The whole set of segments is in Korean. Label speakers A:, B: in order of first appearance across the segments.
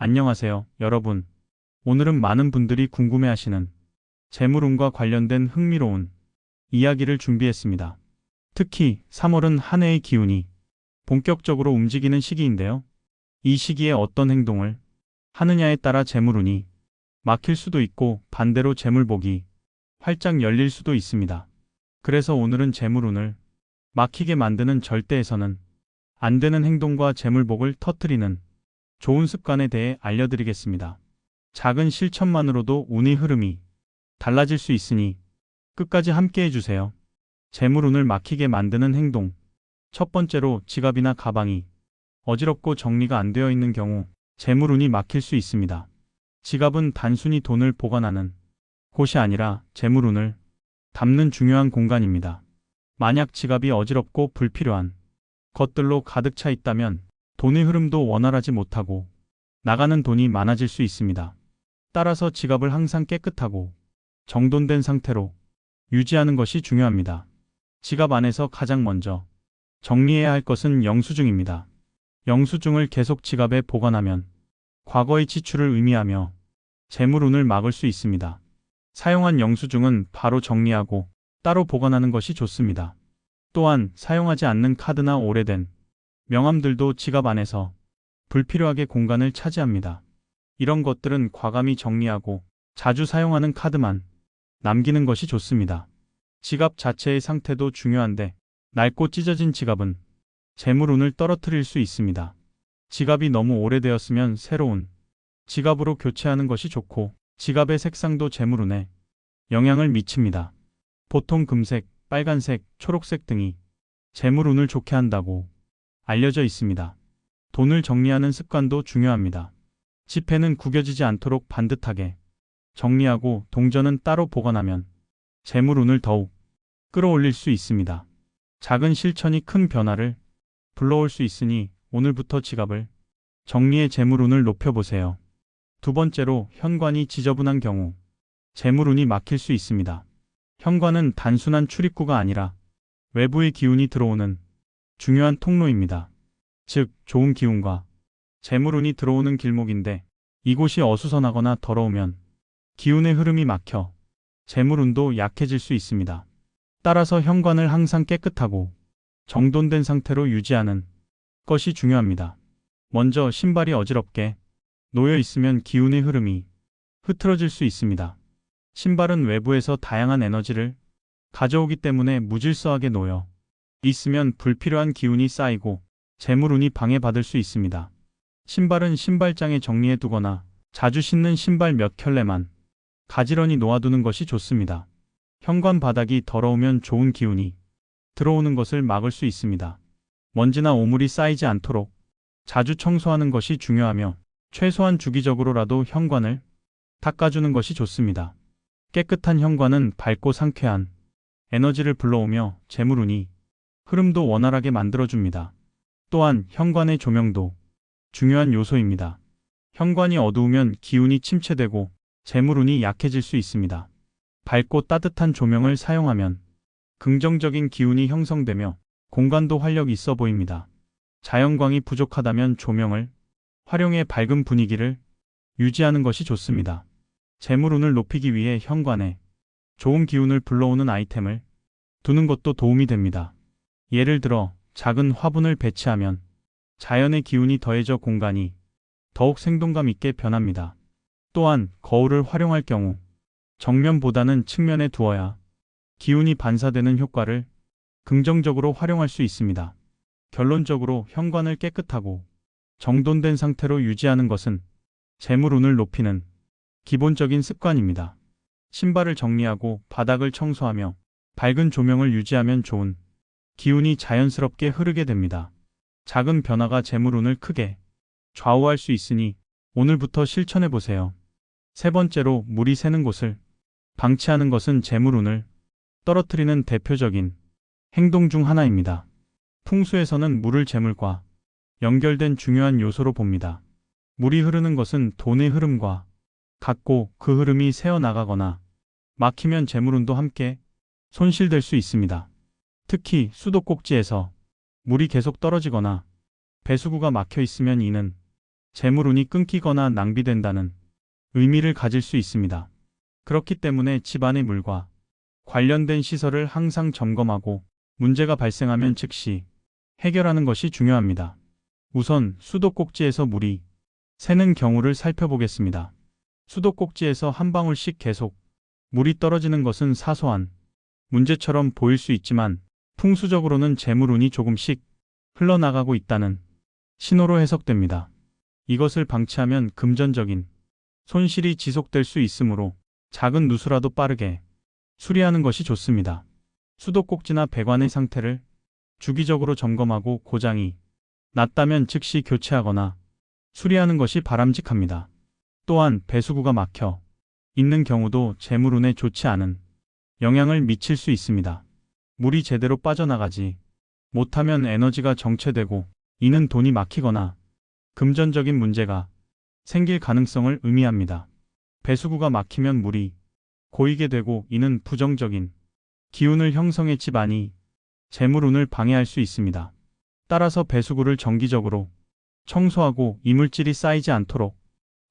A: 안녕하세요, 여러분. 오늘은 많은 분들이 궁금해하시는 재물운과 관련된 흥미로운 이야기를 준비했습니다. 특히 3월은 한 해의 기운이 본격적으로 움직이는 시기인데요. 이 시기에 어떤 행동을 하느냐에 따라 재물운이 막힐 수도 있고 반대로 재물복이 활짝 열릴 수도 있습니다. 그래서 오늘은 재물운을 막히게 만드는 절대해서는 안 되는 행동과 재물복을 터뜨리는 좋은 습관에 대해 알려드리겠습니다. 작은 실천만으로도 운의 흐름이 달라질 수 있으니 끝까지 함께 해주세요. 재물운을 막히게 만드는 행동. 첫 번째로 지갑이나 가방이 어지럽고 정리가 안 되어 있는 경우 재물운이 막힐 수 있습니다. 지갑은 단순히 돈을 보관하는 곳이 아니라 재물운을 담는 중요한 공간입니다. 만약 지갑이 어지럽고 불필요한 것들로 가득 차 있다면 돈의 흐름도 원활하지 못하고 나가는 돈이 많아질 수 있습니다. 따라서 지갑을 항상 깨끗하고 정돈된 상태로 유지하는 것이 중요합니다. 지갑 안에서 가장 먼저 정리해야 할 것은 영수증입니다. 영수증을 계속 지갑에 보관하면 과거의 지출을 의미하며 재물운을 막을 수 있습니다. 사용한 영수증은 바로 정리하고 따로 보관하는 것이 좋습니다. 또한 사용하지 않는 카드나 오래된 명함들도 지갑 안에서 불필요하게 공간을 차지합니다. 이런 것들은 과감히 정리하고 자주 사용하는 카드만 남기는 것이 좋습니다. 지갑 자체의 상태도 중요한데 낡고 찢어진 지갑은 재물운을 떨어뜨릴 수 있습니다. 지갑이 너무 오래되었으면 새로운 지갑으로 교체하는 것이 좋고 지갑의 색상도 재물운에 영향을 미칩니다. 보통 금색, 빨간색, 초록색 등이 재물운을 좋게 한다고 알려져 있습니다. 돈을 정리하는 습관도 중요합니다. 지폐는 구겨지지 않도록 반듯하게 정리하고 동전은 따로 보관하면 재물운을 더욱 끌어올릴 수 있습니다. 작은 실천이 큰 변화를 불러올 수 있으니 오늘부터 지갑을 정리해 재물운을 높여보세요. 두 번째로 현관이 지저분한 경우 재물운이 막힐 수 있습니다. 현관은 단순한 출입구가 아니라 외부의 기운이 들어오는 중요한 통로입니다. 즉, 좋은 기운과 재물운이 들어오는 길목인데 이곳이 어수선하거나 더러우면 기운의 흐름이 막혀 재물운도 약해질 수 있습니다. 따라서 현관을 항상 깨끗하고 정돈된 상태로 유지하는 것이 중요합니다. 먼저 신발이 어지럽게 놓여 있으면 기운의 흐름이 흐트러질 수 있습니다. 신발은 외부에서 다양한 에너지를 가져오기 때문에 무질서하게 놓여 있으면 불필요한 기운이 쌓이고 재물운이 방해받을 수 있습니다. 신발은 신발장에 정리해 두거나 자주 신는 신발 몇 켤레만 가지런히 놓아두는 것이 좋습니다. 현관 바닥이 더러우면 좋은 기운이 들어오는 것을 막을 수 있습니다. 먼지나 오물이 쌓이지 않도록 자주 청소하는 것이 중요하며 최소한 주기적으로라도 현관을 닦아주는 것이 좋습니다. 깨끗한 현관은 밝고 상쾌한 에너지를 불러오며 재물운이 흐름도 원활하게 만들어줍니다. 또한 현관의 조명도 중요한 요소입니다. 현관이 어두우면 기운이 침체되고 재물운이 약해질 수 있습니다. 밝고 따뜻한 조명을 사용하면 긍정적인 기운이 형성되며 공간도 활력 있어 보입니다. 자연광이 부족하다면 조명을 활용해 밝은 분위기를 유지하는 것이 좋습니다. 재물운을 높이기 위해 현관에 좋은 기운을 불러오는 아이템을 두는 것도 도움이 됩니다. 예를 들어 작은 화분을 배치하면 자연의 기운이 더해져 공간이 더욱 생동감 있게 변합니다. 또한 거울을 활용할 경우 정면보다는 측면에 두어야 기운이 반사되는 효과를 긍정적으로 활용할 수 있습니다. 결론적으로 현관을 깨끗하고 정돈된 상태로 유지하는 것은 재물운을 높이는 기본적인 습관입니다. 신발을 정리하고 바닥을 청소하며 밝은 조명을 유지하면 좋은 기운이 자연스럽게 흐르게 됩니다. 작은 변화가 재물운을 크게 좌우할 수 있으니 오늘부터 실천해 보세요. 세 번째로 물이 새는 곳을 방치하는 것은 재물운을 떨어뜨리는 대표적인 행동 중 하나입니다. 풍수에서는 물을 재물과 연결된 중요한 요소로 봅니다. 물이 흐르는 것은 돈의 흐름과 같고 그 흐름이 새어나가거나 막히면 재물운도 함께 손실될 수 있습니다. 특히 수도꼭지에서 물이 계속 떨어지거나 배수구가 막혀 있으면 이는 재물운이 끊기거나 낭비된다는 의미를 가질 수 있습니다. 그렇기 때문에 집안의 물과 관련된 시설을 항상 점검하고 문제가 발생하면 즉시 해결하는 것이 중요합니다. 우선 수도꼭지에서 물이 새는 경우를 살펴보겠습니다. 수도꼭지에서 한 방울씩 계속 물이 떨어지는 것은 사소한 문제처럼 보일 수 있지만 풍수적으로는 재물운이 조금씩 흘러나가고 있다는 신호로 해석됩니다. 이것을 방치하면 금전적인 손실이 지속될 수 있으므로 작은 누수라도 빠르게 수리하는 것이 좋습니다. 수도꼭지나 배관의 상태를 주기적으로 점검하고 고장이 났다면 즉시 교체하거나 수리하는 것이 바람직합니다. 또한 배수구가 막혀 있는 경우도 재물운에 좋지 않은 영향을 미칠 수 있습니다. 물이 제대로 빠져나가지 못하면 에너지가 정체되고 이는 돈이 막히거나 금전적인 문제가 생길 가능성을 의미합니다. 배수구가 막히면 물이 고이게 되고 이는 부정적인 기운을 형성해 집안이 재물운을 방해할 수 있습니다. 따라서 배수구를 정기적으로 청소하고 이물질이 쌓이지 않도록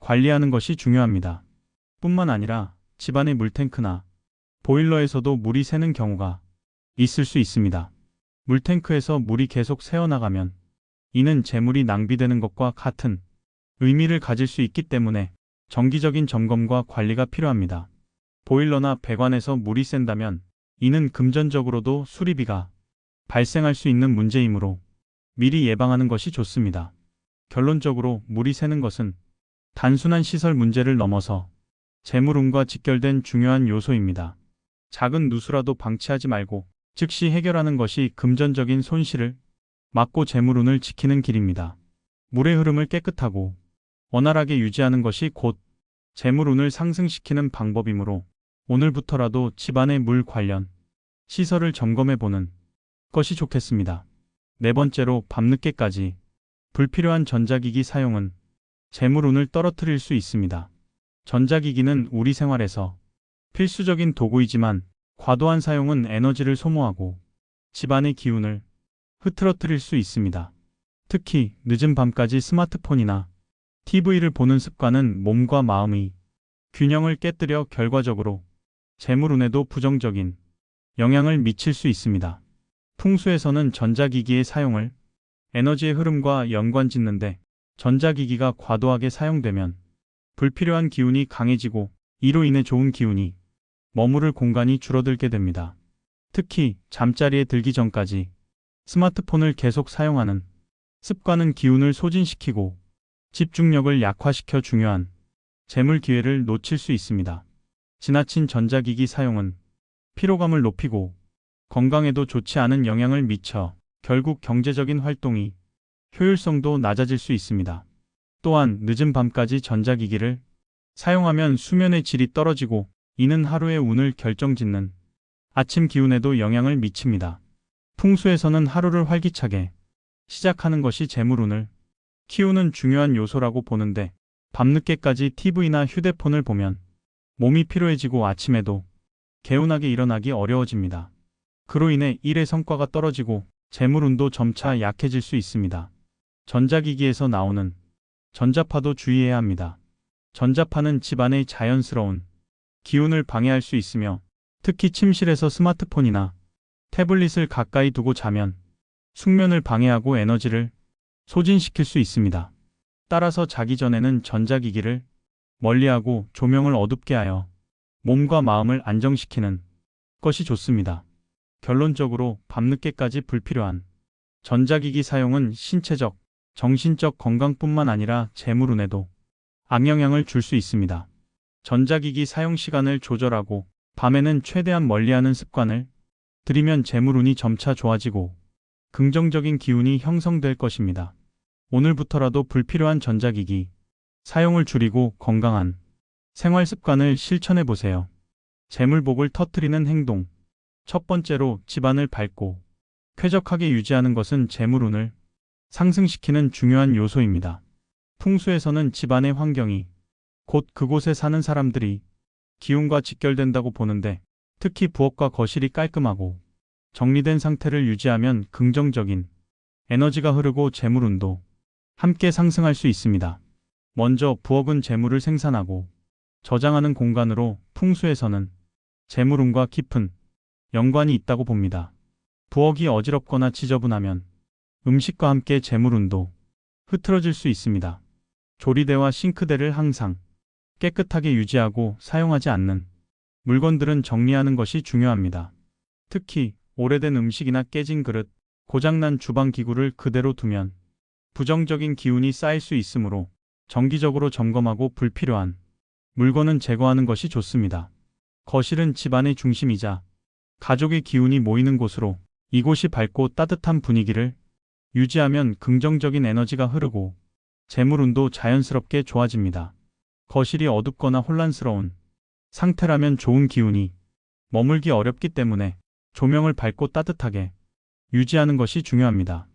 A: 관리하는 것이 중요합니다. 뿐만 아니라 집안의 물탱크나 보일러에서도 물이 새는 경우가 있을 수 있습니다. 물탱크에서 물이 계속 새어나가면 이는 재물이 낭비되는 것과 같은 의미를 가질 수 있기 때문에 정기적인 점검과 관리가 필요합니다. 보일러나 배관에서 물이 샌다면 이는 금전적으로도 수리비가 발생할 수 있는 문제이므로 미리 예방하는 것이 좋습니다. 결론적으로 물이 새는 것은 단순한 시설 문제를 넘어서 재물운과 직결된 중요한 요소입니다. 작은 누수라도 방치하지 말고 즉시 해결하는 것이 금전적인 손실을 막고 재물운을 지키는 길입니다. 물의 흐름을 깨끗하고 원활하게 유지하는 것이 곧 재물운을 상승시키는 방법이므로 오늘부터라도 집안의 물 관련 시설을 점검해 보는 것이 좋겠습니다. 네 번째로 밤늦게까지 불필요한 전자기기 사용은 재물운을 떨어뜨릴 수 있습니다. 전자기기는 우리 생활에서 필수적인 도구이지만 과도한 사용은 에너지를 소모하고 집안의 기운을 흐트러뜨릴 수 있습니다. 특히 늦은 밤까지 스마트폰이나 TV를 보는 습관은 몸과 마음의 균형을 깨뜨려 결과적으로 재물운에도 부정적인 영향을 미칠 수 있습니다. 풍수에서는 전자기기의 사용을 에너지의 흐름과 연관짓는데 전자기기가 과도하게 사용되면 불필요한 기운이 강해지고 이로 인해 좋은 기운이 머무를 공간이 줄어들게 됩니다. 특히 잠자리에 들기 전까지 스마트폰을 계속 사용하는 습관은 기운을 소진시키고 집중력을 약화시켜 중요한 재물 기회를 놓칠 수 있습니다. 지나친 전자기기 사용은 피로감을 높이고 건강에도 좋지 않은 영향을 미쳐 결국 경제적인 활동이 효율성도 낮아질 수 있습니다. 또한 늦은 밤까지 전자기기를 사용하면 수면의 질이 떨어지고 이는 하루의 운을 결정짓는 아침 기운에도 영향을 미칩니다. 풍수에서는 하루를 활기차게 시작하는 것이 재물운을 키우는 중요한 요소라고 보는데 밤늦게까지 TV나 휴대폰을 보면 몸이 피로해지고 아침에도 개운하게 일어나기 어려워집니다. 그로 인해 일의 성과가 떨어지고 재물운도 점차 약해질 수 있습니다. 전자기기에서 나오는 전자파도 주의해야 합니다. 전자파는 집안의 자연스러운 기운을 방해할 수 있으며 특히 침실에서 스마트폰이나 태블릿을 가까이 두고 자면 숙면을 방해하고 에너지를 소진시킬 수 있습니다. 따라서 자기 전에는 전자기기를 멀리하고 조명을 어둡게 하여 몸과 마음을 안정시키는 것이 좋습니다. 결론적으로 밤늦게까지 불필요한 전자기기 사용은 신체적, 정신적 건강뿐만 아니라 재물운에도 악영향을 줄 수 있습니다. 전자기기 사용 시간을 조절하고 밤에는 최대한 멀리하는 습관을 들이면 재물운이 점차 좋아지고 긍정적인 기운이 형성될 것입니다. 오늘부터라도 불필요한 전자기기 사용을 줄이고 건강한 생활 습관을 실천해 보세요. 재물복을 터뜨리는 행동. 첫 번째로 집안을 밝고 쾌적하게 유지하는 것은 재물운을 상승시키는 중요한 요소입니다. 풍수에서는 집안의 환경이 곧 그곳에 사는 사람들이 기운과 직결된다고 보는데 특히 부엌과 거실이 깔끔하고 정리된 상태를 유지하면 긍정적인 에너지가 흐르고 재물운도 함께 상승할 수 있습니다. 먼저 부엌은 재물을 생산하고 저장하는 공간으로 풍수에서는 재물운과 깊은 연관이 있다고 봅니다. 부엌이 어지럽거나 지저분하면 음식과 함께 재물운도 흐트러질 수 있습니다. 조리대와 싱크대를 항상 깨끗하게 유지하고 사용하지 않는 물건들은 정리하는 것이 중요합니다. 특히 오래된 음식이나 깨진 그릇, 고장난 주방 기구를 그대로 두면 부정적인 기운이 쌓일 수 있으므로 정기적으로 점검하고 불필요한 물건은 제거하는 것이 좋습니다. 거실은 집안의 중심이자 가족의 기운이 모이는 곳으로 이곳이 밝고 따뜻한 분위기를 유지하면 긍정적인 에너지가 흐르고 재물운도 자연스럽게 좋아집니다. 거실이 어둡거나 혼란스러운 상태라면 좋은 기운이 머물기 어렵기 때문에 조명을 밝고 따뜻하게 유지하는 것이 중요합니다.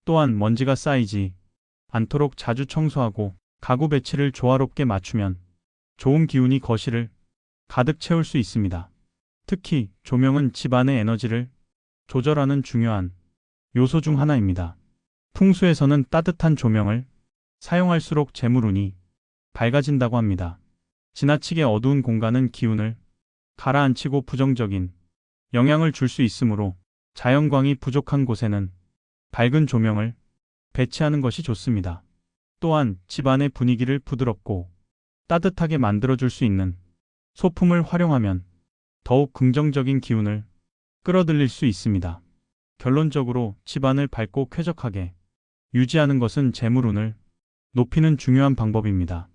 A: 또한 먼지가 쌓이지 않도록 자주 청소하고 가구 배치를 조화롭게 맞추면 좋은 기운이 거실을 가득 채울 수 있습니다. 특히 조명은 집안의 에너지를 조절하는 중요한 요소 중 하나입니다. 풍수에서는 따뜻한 조명을 사용할수록 재물운이 밝아진다고 합니다. 지나치게 어두운 공간은 기운을 가라앉히고 부정적인 영향을 줄 수 있으므로 자연광이 부족한 곳에는 밝은 조명을 배치하는 것이 좋습니다. 또한 집안의 분위기를 부드럽고 따뜻하게 만들어줄 수 있는 소품을 활용하면 더욱 긍정적인 기운을 끌어들일 수 있습니다. 결론적으로 집안을 밝고 쾌적하게 유지하는 것은 재물운을 높이는 중요한 방법입니다.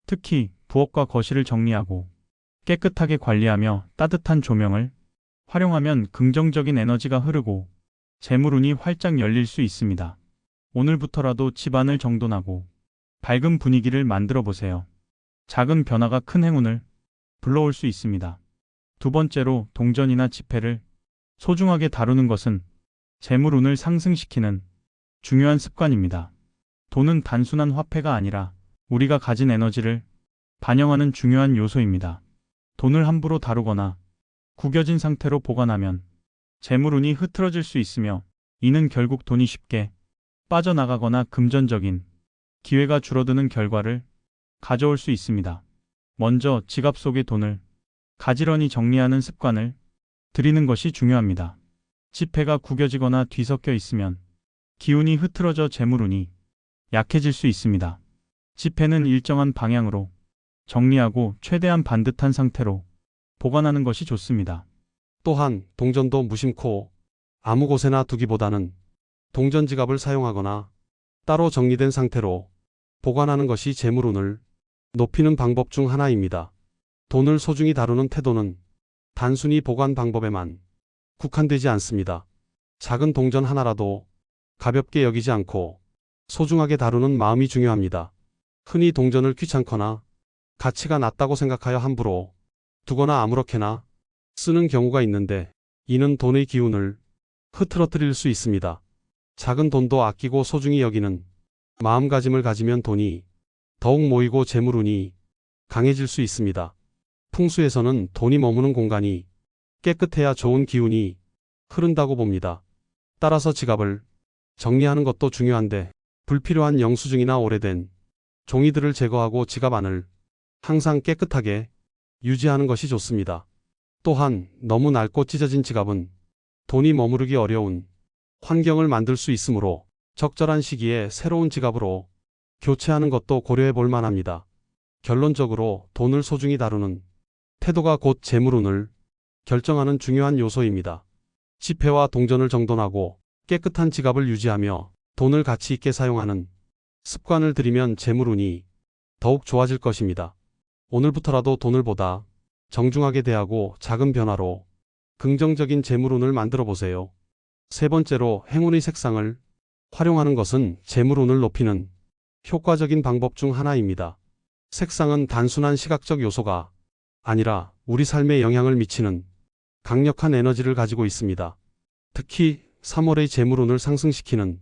A: 특히 부엌과 거실을 정리하고 깨끗하게 관리하며 따뜻한 조명을 활용하면 긍정적인 에너지가 흐르고 재물운이 활짝 열릴 수 있습니다. 오늘부터라도 집안을 정돈하고 밝은 분위기를 만들어 보세요. 작은 변화가 큰 행운을 불러올 수 있습니다. 두 번째로 동전이나 지폐를 소중하게 다루는 것은 재물운을 상승시키는 중요한 습관입니다. 돈은 단순한 화폐가 아니라 우리가 가진 에너지를 반영하는 중요한 요소입니다. 돈을 함부로 다루거나 구겨진 상태로 보관하면 재물운이 흐트러질 수 있으며 이는 결국 돈이 쉽게 빠져나가거나 금전적인 기회가 줄어드는 결과를 가져올 수 있습니다. 먼저 지갑 속의 돈을 가지런히 정리하는 습관을 들이는 것이 중요합니다. 지폐가 구겨지거나 뒤섞여 있으면 기운이 흐트러져 재물운이 약해질 수 있습니다. 지폐는 일정한 방향으로 정리하고 최대한 반듯한 상태로 보관하는 것이 좋습니다.
B: 또한 동전도 무심코 아무 곳에나 두기보다는 동전 지갑을 사용하거나 따로 정리된 상태로 보관하는 것이 재물운을 높이는 방법 중 하나입니다. 돈을 소중히 다루는 태도는 단순히 보관 방법에만 국한되지 않습니다. 작은 동전 하나라도 가볍게 여기지 않고 소중하게 다루는 마음이 중요합니다. 흔히 동전을 귀찮거나 가치가 낮다고 생각하여 함부로 두거나 아무렇게나 쓰는 경우가 있는데 이는 돈의 기운을 흐트러뜨릴 수 있습니다. 작은 돈도 아끼고 소중히 여기는 마음가짐을 가지면 돈이 더욱 모이고 재물운이 강해질 수 있습니다. 풍수에서는 돈이 머무는 공간이 깨끗해야 좋은 기운이 흐른다고 봅니다. 따라서 지갑을 정리하는 것도 중요한데 불필요한 영수증이나 오래된 종이들을 제거하고 지갑 안을 항상 깨끗하게 유지하는 것이 좋습니다. 또한 너무 낡고 찢어진 지갑은 돈이 머무르기 어려운 환경을 만들 수 있으므로 적절한 시기에 새로운 지갑으로 교체하는 것도 고려해 볼 만합니다. 결론적으로 돈을 소중히 다루는 태도가 곧 재물운을 결정하는 중요한 요소입니다. 지폐와 동전을 정돈하고 깨끗한 지갑을 유지하며 돈을 가치 있게 사용하는 습관을 들이면 재물운이 더욱 좋아질 것입니다. 오늘부터라도 돈을 보다 정중하게 대하고 작은 변화로 긍정적인 재물운을 만들어 보세요. 세 번째로 행운의 색상을 활용하는 것은 재물운을 높이는 효과적인 방법 중 하나입니다. 색상은 단순한 시각적 요소가 아니라 우리 삶에 영향을 미치는 강력한 에너지를 가지고 있습니다. 특히 3월의 재물운을 상승시키는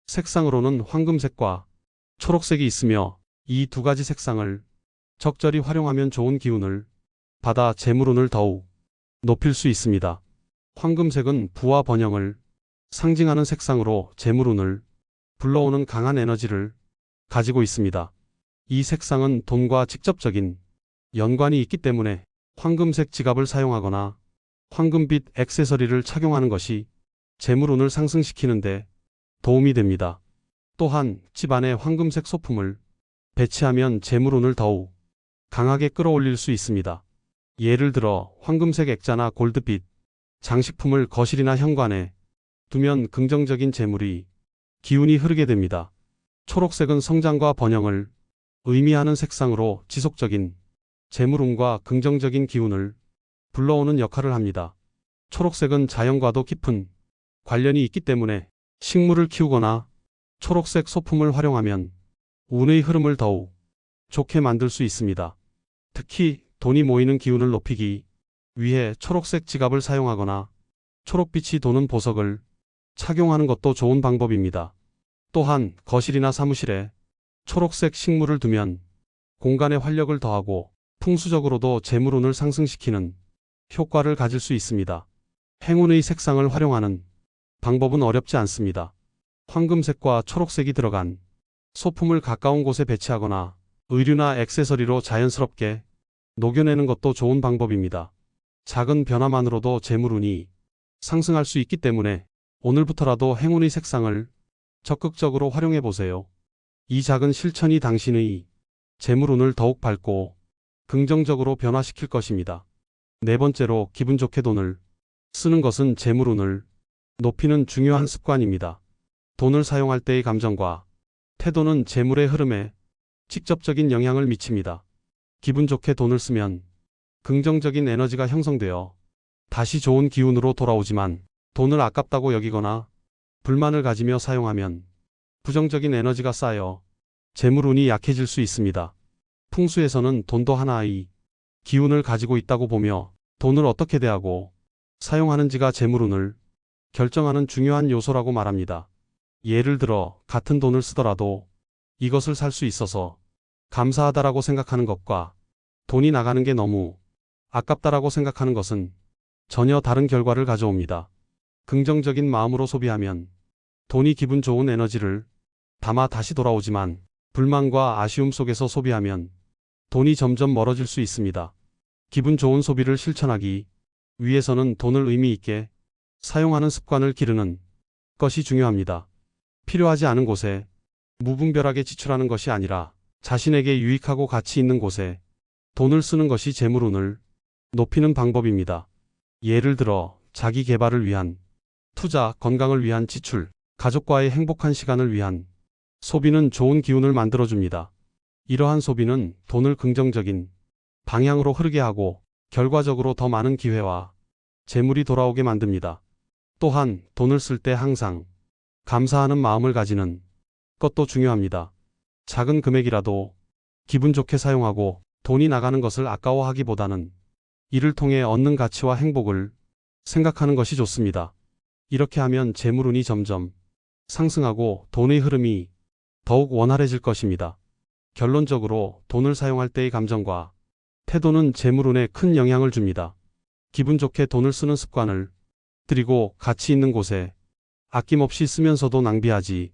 B: 색상으로는 황금색과 초록색이 있으며 이 두 가지 색상을 적절히 활용하면 좋은 기운을 받아 재물운을 더욱 높일 수 있습니다. 황금색은 부와 번영을 상징하는 색상으로 재물운을 불러오는 강한 에너지를 가지고 있습니다. 이 색상은 돈과 직접적인 연관이 있기 때문에 황금색 지갑을 사용하거나 황금빛 액세서리를 착용하는 것이 재물운을 상승시키는데 도움이 됩니다. 또한 집안에 황금색 소품을 배치하면 재물운을 더욱 강하게 끌어올릴 수 있습니다. 예를 들어 황금색 액자나 골드빛 장식품을 거실이나 현관에 두면 긍정적인 재물이 기운이 흐르게 됩니다. 초록색은 성장과 번영을 의미하는 색상으로 지속적인 재물운과 긍정적인 기운을 불러오는 역할을 합니다. 초록색은 자연과도 깊은 관련이 있기 때문에 식물을 키우거나 초록색 소품을 활용하면 운의 흐름을 더욱 좋게 만들 수 있습니다. 특히 돈이 모이는 기운을 높이기 위해 초록색 지갑을 사용하거나 초록빛이 도는 보석을 착용하는 것도 좋은 방법입니다. 또한 거실이나 사무실에 초록색 식물을 두면 공간에 활력을 더하고 풍수적으로도 재물운을 상승시키는 효과를 가질 수 있습니다. 행운의 색상을 활용하는 방법은 어렵지 않습니다. 황금색과 초록색이 들어간 소품을 가까운 곳에 배치하거나 의류나 액세서리로 자연스럽게 녹여내는 것도 좋은 방법입니다. 작은 변화만으로도 재물운이 상승할 수 있기 때문에 오늘부터라도 행운의 색상을 적극적으로 활용해 보세요. 이 작은 실천이 당신의 재물운을 더욱 밝고 긍정적으로 변화시킬 것입니다. 네 번째로 기분 좋게 돈을 쓰는 것은 재물운을 높이는 중요한 습관입니다. 돈을 사용할 때의 감정과 태도는 재물의 흐름에 직접적인 영향을 미칩니다. 기분 좋게 돈을 쓰면 긍정적인 에너지가 형성되어 다시 좋은 기운으로 돌아오지만 돈을 아깝다고 여기거나 불만을 가지며 사용하면 부정적인 에너지가 쌓여 재물운이 약해질 수 있습니다. 풍수에서는 돈도 하나의 기운을 가지고 있다고 보며 돈을 어떻게 대하고 사용하는지가 재물운을 결정하는 중요한 요소라고 말합니다. 예를 들어 같은 돈을 쓰더라도 이것을 살 수 있어서 감사하다라고 생각하는 것과 돈이 나가는 게 너무 아깝다라고 생각하는 것은 전혀 다른 결과를 가져옵니다. 긍정적인 마음으로 소비하면 돈이 기분 좋은 에너지를 담아 다시 돌아오지만 불만과 아쉬움 속에서 소비하면 돈이 점점 멀어질 수 있습니다. 기분 좋은 소비를 실천하기 위해서는 돈을 의미 있게 사용하는 습관을 기르는 것이 중요합니다. 필요하지 않은 곳에 무분별하게 지출하는 것이 아니라 자신에게 유익하고 가치 있는 곳에 돈을 쓰는 것이 재물운을 높이는 방법입니다. 예를 들어 자기 개발을 위한 투자, 건강을 위한 지출, 가족과의 행복한 시간을 위한 소비는 좋은 기운을 만들어줍니다. 이러한 소비는 돈을 긍정적인 방향으로 흐르게 하고 결과적으로 더 많은 기회와 재물이 돌아오게 만듭니다. 또한 돈을 쓸 때 항상 감사하는 마음을 가지는 것도 중요합니다. 작은 금액이라도 기분 좋게 사용하고 돈이 나가는 것을 아까워하기보다는 이를 통해 얻는 가치와 행복을 생각하는 것이 좋습니다. 이렇게 하면 재물운이 점점 상승하고 돈의 흐름이 더욱 원활해질 것입니다. 결론적으로 돈을 사용할 때의 감정과 태도는 재물운에 큰 영향을 줍니다. 기분 좋게 돈을 쓰는 습관을 들이고 가치 있는 곳에 아낌없이 쓰면서도 낭비하지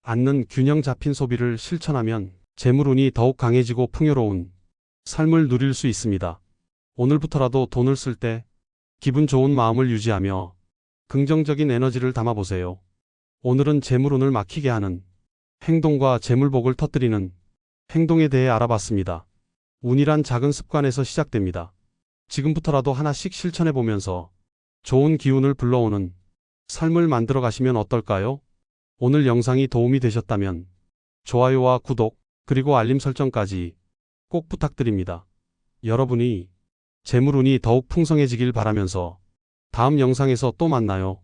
B: 않는 균형 잡힌 소비를 실천하면 재물운이 더욱 강해지고 풍요로운 삶을 누릴 수 있습니다. 오늘부터라도 돈을 쓸 때 기분 좋은 마음을 유지하며 긍정적인 에너지를 담아보세요. 오늘은 재물운을 막히게 하는 행동과 재물복을 터뜨리는 행동에 대해 알아봤습니다. 운이란 작은 습관에서 시작됩니다. 지금부터라도 하나씩 실천해보면서 좋은 기운을 불러오는 삶을 만들어 가시면 어떨까요? 오늘 영상이 도움이 되셨다면 좋아요와 구독, 그리고 알림 설정까지 꼭 부탁드립니다. 여러분이 재물운이 더욱 풍성해지길 바라면서 다음 영상에서 또 만나요.